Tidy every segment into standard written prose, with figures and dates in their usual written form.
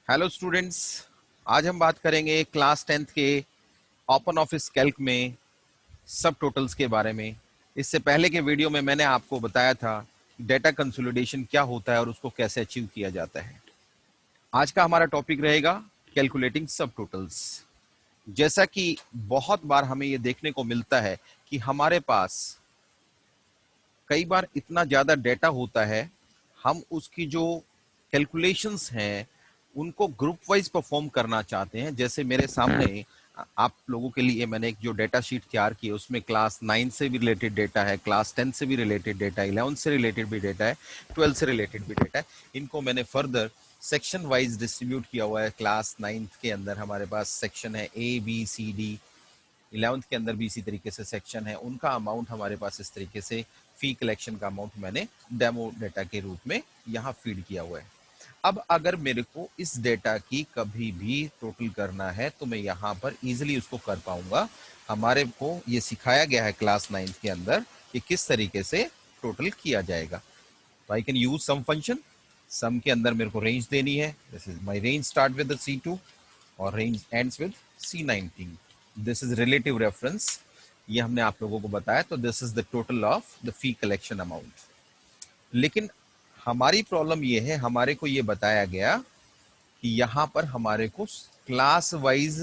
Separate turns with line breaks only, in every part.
Hello students, आज हम बात करेंगे क्लास 10th के ओपन ऑफिस कैल्क में सब टोटल्स के बारे में। इससे पहले के वीडियो में मैंने आपको बताया था डेटा कंसोलिडेशन क्या होता है और उसको कैसे अचीव किया जाता है। आज का हमारा टॉपिक रहेगा कैलकुलेटिंग सब टोटल्स। जैसा कि बहुत बार हमें ये देखने को मिलता है कि हमारे पास कई बार इतना ज्यादा डेटा होता है, हम उसकी जो कैलकुलेशंस हैं उनको ग्रुप वाइज परफॉर्म करना चाहते हैं। जैसे मेरे सामने आप लोगों के लिए मैंने एक जो डेटा शीट तैयार की है, उसमें क्लास 9 से भी रिलेटेड डेटा है, क्लास 10 से भी रिलेटेड डेटा है, 11 से रिलेटेड भी डेटा है, 12 से रिलेटेड भी डेटा है। इनको मैंने फर्दर सेक्शन वाइज डिस्ट्रीब्यूट किया हुआ है। क्लास 9 के अंदर हमारे पास सेक्शन है A B C D, 11th के अंदर भी इसी तरीके से सेक्शन है। उनका अमाउंट हमारे पास इस तरीके से फी कलेक्शन का अमाउंट मैंने डेमो डेटा के रूप में यहाँ फीड किया हुआ है। अब अगर मेरे को इस डेटा की कभी भी टोटल करना है तो मैं यहाँ पर इजीली उसको कर पाऊंगा। हमारे को ये सिखाया गया है क्लास 9 के अंदर कि किस तरीके से टोटल किया जाएगा। तो I can use sum function. Sum के अंदर मेरे को रेंज देनी है। This is my range start with C2 और range ends with C19। This is relative reference, ये हमने आप लोगों को बताया। तो this is the total of the fee collection amount. लेकिन हमारी प्रॉब्लम ये है, हमारे को ये बताया गया कि यहाँ पर हमारे को क्लास वाइज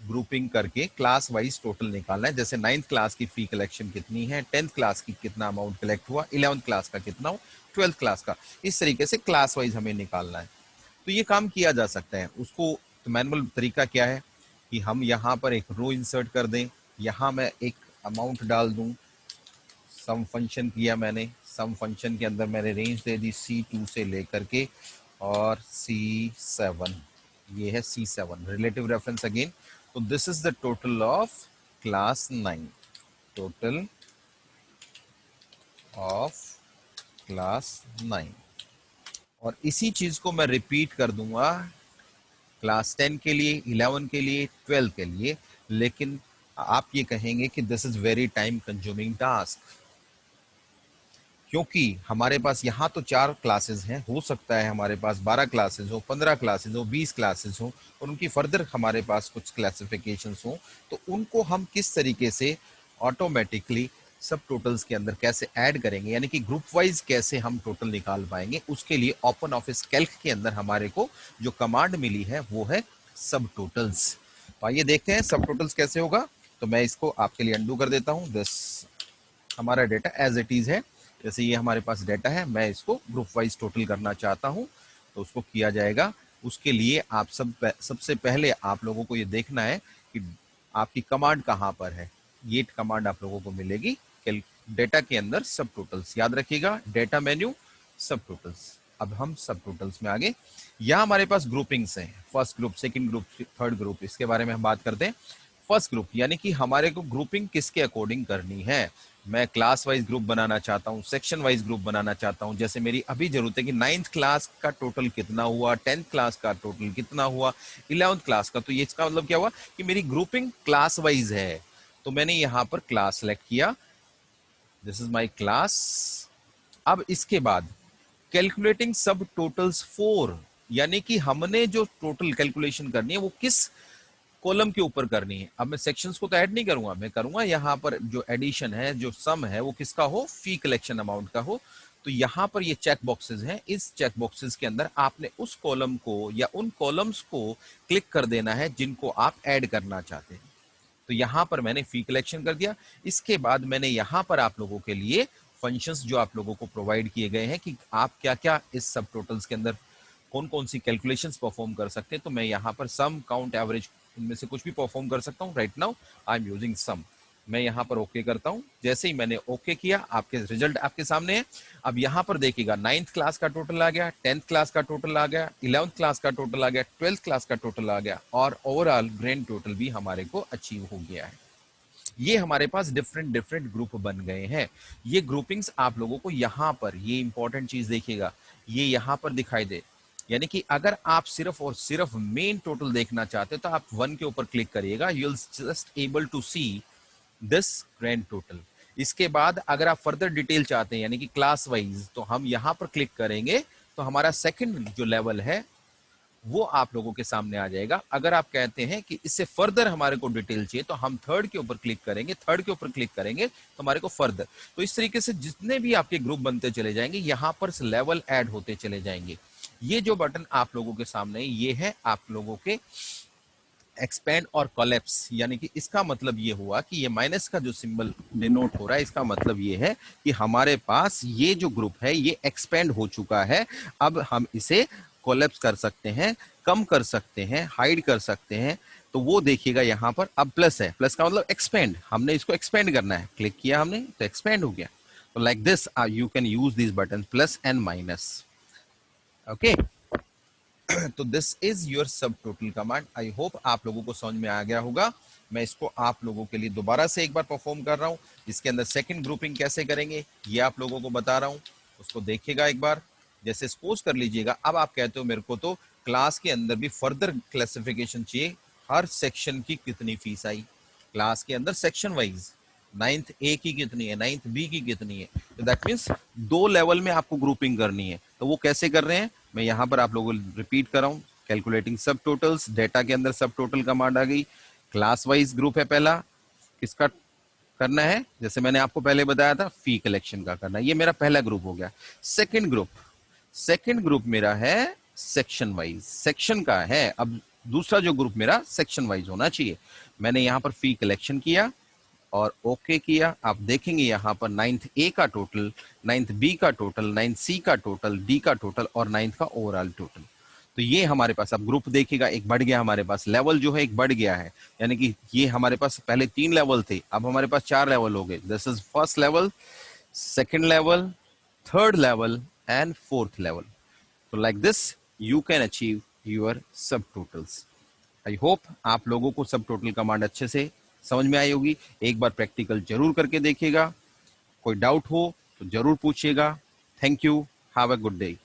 ग्रुपिंग करके क्लास वाइज टोटल निकालना है। जैसे 9th क्लास की फी कलेक्शन कितनी है, 10th क्लास की कितना अमाउंट कलेक्ट हुआ, 11th क्लास का कितना हो, 12th क्लास का, इस तरीके से क्लास वाइज हमें निकालना है। तो ये काम किया जा सकता है। उसको तो मैनुअल तरीका क्या है कि हम यहाँ पर एक रो इंसर्ट कर दें, यहाँ मैं एक अमाउंट डाल दूं, सम फंक्शन किया मैंने, सम फंक्शन के अंदर मैंने रेंज दे दी C2 से लेकर के और C7, ये है C7 रिलेटिव रेफरेंस अगेन। तो this is the total of class 9, total of class 9। और इसी चीज को मैं रिपीट कर दूंगा क्लास 10 के लिए, 11 के लिए, 12 के लिए। लेकिन आप ये कहेंगे कि this is very time consuming task, क्योंकि हमारे पास यहाँ तो 4 क्लासेस हैं, हो सकता है हमारे पास 12 क्लासेस हो, 15 क्लासेस हो, 20 क्लासेस हो और उनकी फर्दर हमारे पास कुछ क्लासिफिकेशंस हो। तो उनको हम किस तरीके से ऑटोमेटिकली सब टोटल्स के अंदर कैसे ऐड करेंगे, यानी कि ग्रुप वाइज कैसे हम टोटल निकाल पाएंगे, उसके लिए ओपन ऑफिस कैल्क के अंदर हमारे को जो कमांड मिली है वो है सब टोटल्स। तो आइए देखते हैं सब टोटल्स कैसे होगा। तो मैं इसको आपके लिए अंडू कर देता हूँ। दिस हमारा डेटा एज इट इज है। जैसे ये हमारे पास डेटा है, मैं इसको ग्रुप वाइज टोटल करना चाहता हूँ तो उसको किया जाएगा। उसके लिए आप सबसे पहले आप लोगों को ये देखना है कि आपकी कमांड कहाँ पर है। ये कमांड आप लोगों को मिलेगी डेटा के अंदर सब टोटल्स। याद रखिएगा, डेटा मेन्यू सब टोटल्स। अब हम सब टोटल्स में आगे, यहाँ हमारे पास ग्रुपिंग्स हैं, first group, second group, third group. इसके बारे में हम बात करते हैं। फर्स्ट ग्रुप यानी कि हमारे को ग्रुपिंग किसके अकॉर्डिंग करनी है। मैं क्लास वाइज ग्रुप बनाना चाहता हूँ, सेक्शन वाइज ग्रुप बनाना चाहता हूँ। जैसे मेरी अभी जरूरत है कि 9th क्लास का टोटल कितना हुआ, 10th क्लास का टोटल कितना हुआ, 11th क्लास का। तो ये इसका मतलब क्या हुआ कि मेरी ग्रुपिंग क्लास वाइज है। तो मैंने यहाँ पर क्लास सेलेक्ट किया, दिस इज माई क्लास। अब इसके बाद कैलकुलेटिंग सब टोटल्स 4, यानी कि हमने जो टोटल कैलकुलेशन करनी है वो किस कॉलम के ऊपर करनी है। अब मैं सेक्शंस को तो ऐड नहीं करूंगा, मैं करूंगा यहाँ पर जो एडिशन है, जो सम है, वो किसका हो, फी कलेक्शन अमाउंट का हो। तो यहाँ पर ये चेक बॉक्सेस हैं, इस चेक बॉक्सेस के अंदर आपने उस कॉलम को या उन कॉलम्स को क्लिक कर देना है जिनको आप ऐड करना चाहते हैं। तो यहाँ पर मैंने फी कलेक्शन कर दिया। इसके बाद मैंने यहाँ पर आप लोगों के लिए फंक्शंस जो आप लोगों को प्रोवाइड किए गए हैं कि आप क्या क्या इस सब टोटल्स के अंदर कौन कौन सी कैलकुलेशंस परफॉर्म कर सकते हैं। तो मैं यहाँ पर सम, काउंट, एवरेज, इनमें से कुछ भी परफॉर्म कर सकता हूँ। Right now I am using some. मैं यहाँ पर ओके करता हूँ। जैसे ही मैंने ओके किया, आपके रिजल्ट आपके सामने है। अब यहाँ पर देखिएगा 9th क्लास का टोटल आ गया, 10th क्लास का टोटल आ गया, 11th क्लास का टोटल आ गया, 12th क्लास का टोटल आ गया और ओवरऑल ग्रैंड टोटल भी हमारे को अचीव हो गया है। ये हमारे पास डिफरेंट डिफरेंट ग्रुप बन गए हैं। ये ग्रुपिंग्स आप लोगों को यहाँ पर, ये इंपॉर्टेंट चीज देखिएगा, ये यहाँ पर दिखाई दे। यानी कि अगर आप सिर्फ और सिर्फ मेन टोटल देखना चाहते हो तो आप 1 के ऊपर क्लिक करिएगा, you will just able to see this grand total. इसके बाद अगर आप फर्दर डिटेल चाहते हैं यानी कि क्लास वाइज, तो हम यहाँ पर क्लिक करेंगे तो हमारा सेकंड जो लेवल है वो आप लोगों के सामने आ जाएगा। अगर आप कहते हैं कि इससे फर्दर हमारे को डिटेल चाहिए तो हम थर्ड के ऊपर क्लिक करेंगे, थर्ड के ऊपर क्लिक करेंगे तो हमारे को फर्दर। तो इस तरीके से जितने भी आपके ग्रुप बनते चले जाएंगे, यहां पर लेवल ऐड होते चले जाएंगे। ये जो बटन आप लोगों के सामने ये है आप लोगों के एक्सपेंड और कोलैप्स, यानी कि इसका मतलब ये हुआ कि ये माइनस का जो सिंबल डिनोट हो रहा है, इसका मतलब ये है कि हमारे पास ये जो ग्रुप है ये एक्सपेंड हो चुका है। अब हम इसे कोलैप्स कर सकते हैं, कम कर सकते हैं, हाइड कर सकते हैं। तो वो देखिएगा यहां पर अब प्लस है, प्लस का मतलब एक्सपेंड, हमने इसको एक्सपेंड करना है, क्लिक किया हमने तो एक्सपेंड हो गया। तो like this you can use this button plus and minus. Okay, तो दिस इज योर सब टोटल कमांड। आई होप आप लोगों को समझ में आ गया होगा। मैं इसको आप लोगों के लिए दोबारा से एक बार परफॉर्म कर रहा हूं। इसके अंदर सेकंड ग्रुपिंग कैसे करेंगे ये आप लोगों को बता रहा हूं, उसको देखिएगा एक बार। जैसे सपोज कर लीजिएगा अब आप कहते हो मेरे को तो क्लास के अंदर भी फर्दर क्लासिफिकेशन चाहिए, हर सेक्शन की कितनी फीस आई क्लास के अंदर सेक्शन वाइज, नाइन्थ ए की कितनी है, नाइन्थ बी की कितनी है। तो दैट मीन्स दो लेवल में आपको ग्रुपिंग करनी है। तो वो कैसे कर रहे हैं मैं यहां पर आप लोगों को रिपीट कर रहा हूं। कैलकुलेटिंग सब टोटल्स, डेटा के अंदर सब टोटल कमांड आ गई। क्लास वाइज ग्रुप है पहला, किसका करना है, जैसे मैंने आपको पहले बताया था फी कलेक्शन का करना है। ये मेरा पहला ग्रुप हो गया। सेकंड ग्रुप मेरा है सेक्शन वाइज, सेक्शन का है। अब दूसरा जो ग्रुप मेरा सेक्शन वाइज होना चाहिए। मैंने यहां पर फी कलेक्शन किया और ओके किया। आप देखेंगे यहां पर नाइन्थ ए का टोटल, नाइन्थ बी का टोटल, नाइन्थ सी का टोटल, डी का टोटल और नाइन्थ का ओवरऑल टोटल। तो ये हमारे पास अब ग्रुप देखिएगा एक बढ़ गया, हमारे पास लेवल जो है एक बढ़ गया है। यानी कि ये हमारे पास पहले 3 लेवल थे, अब हमारे पास 4 लेवल हो गए। This is first level, second level, third level and fourth level. तो like this you can achieve your subtotals. I hope आप लोगों को सब टोटल कमांड अच्छे से समझ में आई होगी। एक बार प्रैक्टिकल जरूर करके देखिएगा। कोई डाउट हो तो जरूर पूछिएगा। Thank you, have a good day.